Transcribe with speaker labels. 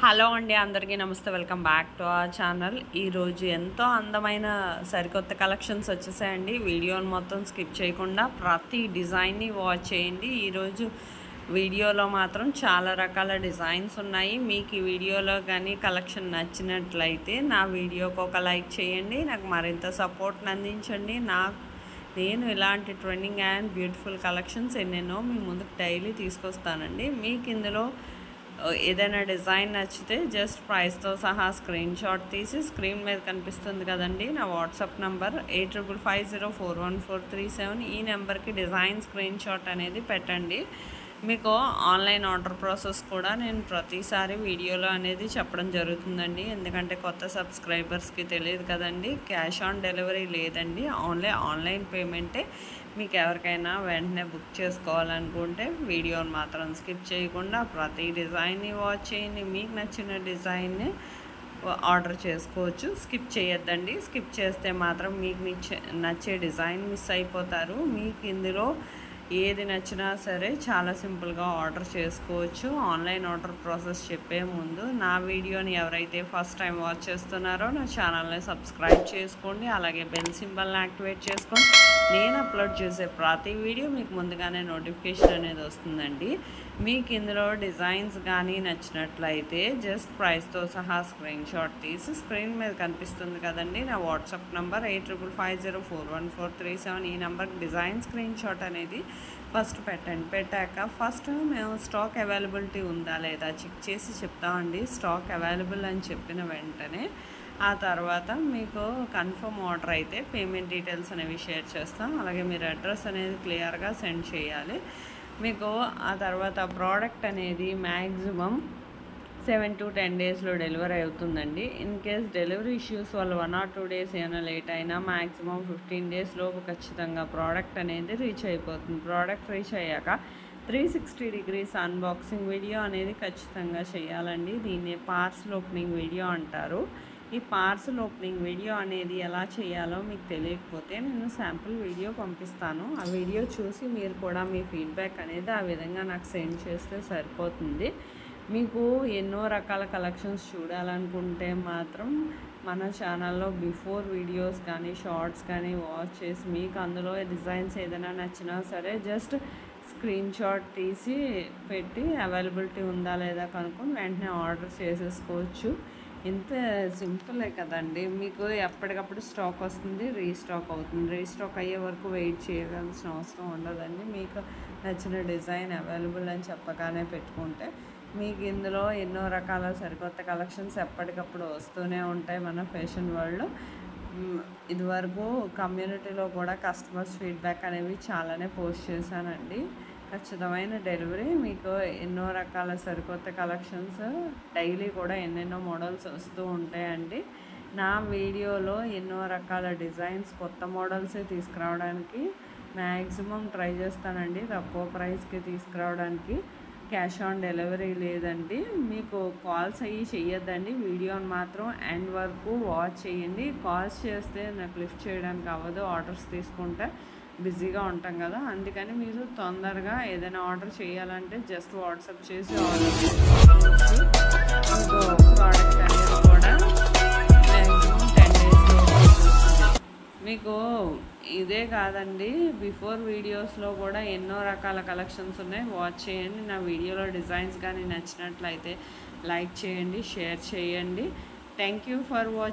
Speaker 1: Hello అండి, అందరికీ నమస్తే. Welcome back to our channel. ఈరోజు ఎంతో అందమైన సరికొత్త కలెక్షన్స్ వచ్చేసాయండి. వీడియోని మొత్తం స్కిప్ చేయకుండా ప్రతి డిజైన్ని వాచ్ చేయండి. ఈరోజు వీడియోలో మాత్రం చాలా రకాల డిజైన్స్ ఉన్నాయి. మీకు ఈ వీడియోలో కానీ కలెక్షన్ నచ్చినట్లయితే నా వీడియోకి ఒక లైక్ చేయండి, నాకు మరింత సపోర్ట్ని అందించండి. నేను ఇలాంటి ట్రెండింగ్ అండ్ బ్యూటిఫుల్ కలెక్షన్స్ ఎన్నెన్నో మీ ముందుకు డైలీ తీసుకొస్తానండి. మీకు ఇందులో ఏదైనా డిజైన్ నచ్చితే జస్ట్ ప్రైస్తో సహా స్క్రీన్ షాట్ తీసి స్క్రీన్ మీద కనిపిస్తుంది కదండి నా వాట్సాప్ నంబర్ 8550414437. ఈ నెంబర్కి డిజైన్ స్క్రీన్ షాట్ అనేది పెట్టండి. మీకు ఆన్లైన్ ఆర్డర్ ప్రాసెస్ కూడా నేను ప్రతిసారి వీడియోలో అనేది చెప్పడం జరుగుతుందండి. ఎందుకంటే కొత్త సబ్స్క్రైబర్స్కి తెలియదు కదండి, క్యాష్ ఆన్ డెలివరీ లేదండి, ఓన్లీ ఆన్లైన్ పేమెంటే. మీకు ఎవరికైనా వెంటనే బుక్ చేసుకోవాలనుకుంటే వీడియోని మాత్రం స్కిప్ చేయకుండా ప్రతి డిజైన్ని వాచ్ చేయండి. మీకు నచ్చిన డిజైన్ని ఆర్డర్ చేసుకోవచ్చు. స్కిప్ చేయొద్దండి. స్కిప్ చేస్తే మాత్రం మీకు నచ్చే డిజైన్ మిస్ అయిపోతారు. మీకు ఇందులో ఏది నచ్చినా సరే చాలా సింపుల్గా ఆర్డర్ చేసుకోవచ్చు. ఆన్లైన్ ఆర్డర్ ప్రాసెస్ చెప్పే ముందు నా వీడియోని ఎవరైతే ఫస్ట్ టైం వాచ్ చేస్తున్నారో నా ఛానల్ని సబ్స్క్రైబ్ చేసుకోండి. అలాగే బెల్ సింబల్ని యాక్టివేట్ చేసుకోండి. నేను అప్లోడ్ చేసే ప్రతి వీడియో మీకు ముందుగానే నోటిఫికేషన్ అనేది వస్తుందండి. మీకు ఇందులో డిజైన్స్ కానీ నచ్చినట్లయితే జస్ట్ ప్రైస్తో సహా స్క్రీన్ షాట్ తీసి స్క్రీన్ మీద కనిపిస్తుంది కదండి నా వాట్సాప్ నంబర్ 8550414437. ఈ నెంబర్కి డిజైన్ స్క్రీన్ షాట్ అనేది ఫస్ట్ పెట్టండి. పెట్టాక ఫస్ట్ మేము స్టాక్ అవైలబిలిటీ ఉందా లేదా చెక్ చేసి చెప్తామండి. స్టాక్ అవైలబుల్ అని చెప్పిన వెంటనే ఆ తర్వాత మీకు కన్ఫర్మ్ ఆర్డర్ అయితే పేమెంట్ డీటెయిల్స్ అనేవి షేర్ చేస్తాం. అలాగే మీరు అడ్రస్ అనేది క్లియర్గా సెండ్ చేయాలి. మీకు ఆ తర్వాత ప్రోడక్ట్ అనేది మ్యాక్సిమం 7 to 10 డేస్లో డెలివరీ అవుతుందండి. ఇన్ కేస్ డెలివరీ ఇష్యూస్ వల్ల 1 or 2 డేస్ ఏమైనా లేట్ అయినా మ్యాక్సిమం 15 డేస్ లోపు ఖచ్చితంగా ప్రోడక్ట్ అనేది రీచ్ అయిపోతుంది. ప్రోడక్ట్ రీచ్ అయ్యాక 360 degrees అన్బాక్సింగ్ వీడియో అనేది ఖచ్చితంగా చేయాలండి. దీన్ని పార్సల్ ఓపెనింగ్ వీడియో అంటారు. ఈ పార్సల్ ఓపెనింగ్ వీడియో అనేది ఎలా చేయాలో మీకు తెలియకపోతే నేను శాంపుల్ వీడియో పంపిస్తాను. ఆ వీడియో చూసి మీరు కూడా మీ ఫీడ్బ్యాక్ అనేది ఆ విధంగా నాకు సెండ్ చేస్తే సరిపోతుంది. మీకు ఎన్నో రకాల కలెక్షన్స్ చూడాలనుకుంటే మాత్రం మన ఛానల్లో బిఫోర్ వీడియోస్ కానీ షార్ట్స్ కానీ వాచ్ చేసి మీకు అందులో డిజైన్స్ ఏదైనా నచ్చినా సరే జస్ట్ స్క్రీన్ షాట్ తీసి పెట్టి అవైలబిలిటీ ఉందా లేదా కనుక్కొని వెంటనే ఆర్డర్ చేసేసుకోవచ్చు. ఇంత సింపులే కదండి. మీకు ఎప్పటికప్పుడు స్టాక్ వస్తుంది, రీస్టాక్ అవుతుంది. రీస్టాక్ అయ్యే వరకు వెయిట్ చేయాల్సిన అవసరం ఉండదండి. మీకు నచ్చిన డిజైన్ అవైలబుల్ అని చెప్పగానే పెట్టుకుంటే మీకు ఇందులో ఎన్నో రకాల సరికొత్త కలెక్షన్స్ ఎప్పటికప్పుడు వస్తూనే ఉంటాయి. మన ఫ్యాషన్ వరల్డ్ ఇదివరకు కమ్యూనిటీలో కూడా కస్టమర్స్ ఫీడ్బ్యాక్ అనేవి చాలానే పోస్ట్ చేశానండి. ఖచ్చితమైన డెలివరీ, మీకు ఎన్నో రకాల సరికొత్త కలెక్షన్స్ డైలీ కూడా ఎన్నెన్నో మోడల్స్ వస్తూ ఉంటాయండి. నా వీడియోలో ఎన్నో రకాల డిజైన్స్ కొత్త మోడల్సే తీసుకురావడానికి మ్యాక్సిమం ట్రై చేస్తానండి. తక్కువ ప్రైస్కి తీసుకురావడానికి. క్యాష్ ఆన్ డెలివరీ లేదండి. మీకు కాల్స్ అయ్యి చెయ్యొద్దండి. వీడియోని మాత్రం ఎండ్ వరకు వాచ్ చేయండి. కాల్స్ చేస్తే నాకు లిఫ్ట్ చేయడానికి అవ్వదు, ఆర్డర్స్ తీసుకుంటే బిజీగా ఉంటాం కదా. అందుకని మీరు తొందరగా ఏదైనా ఆర్డర్ చేయాలంటే జస్ట్ వాట్సాప్ చేసి ఆర్డర్ చేసుకోవచ్చు. ప్రోడక్ట్ అనేది కూడా మ్యాక్సిమం 10 డేస్లో మీకు ఇదే కాదండి, బిఫోర్ వీడియోస్లో కూడా ఎన్నో రకాల కలెక్షన్స్ ఉన్నాయి. వాచ్ చేయండి. నా వీడియోలో డిజైన్స్ కానీ నచ్చినట్లయితే లైక్ చేయండి, షేర్ చేయండి. Thank you for watching.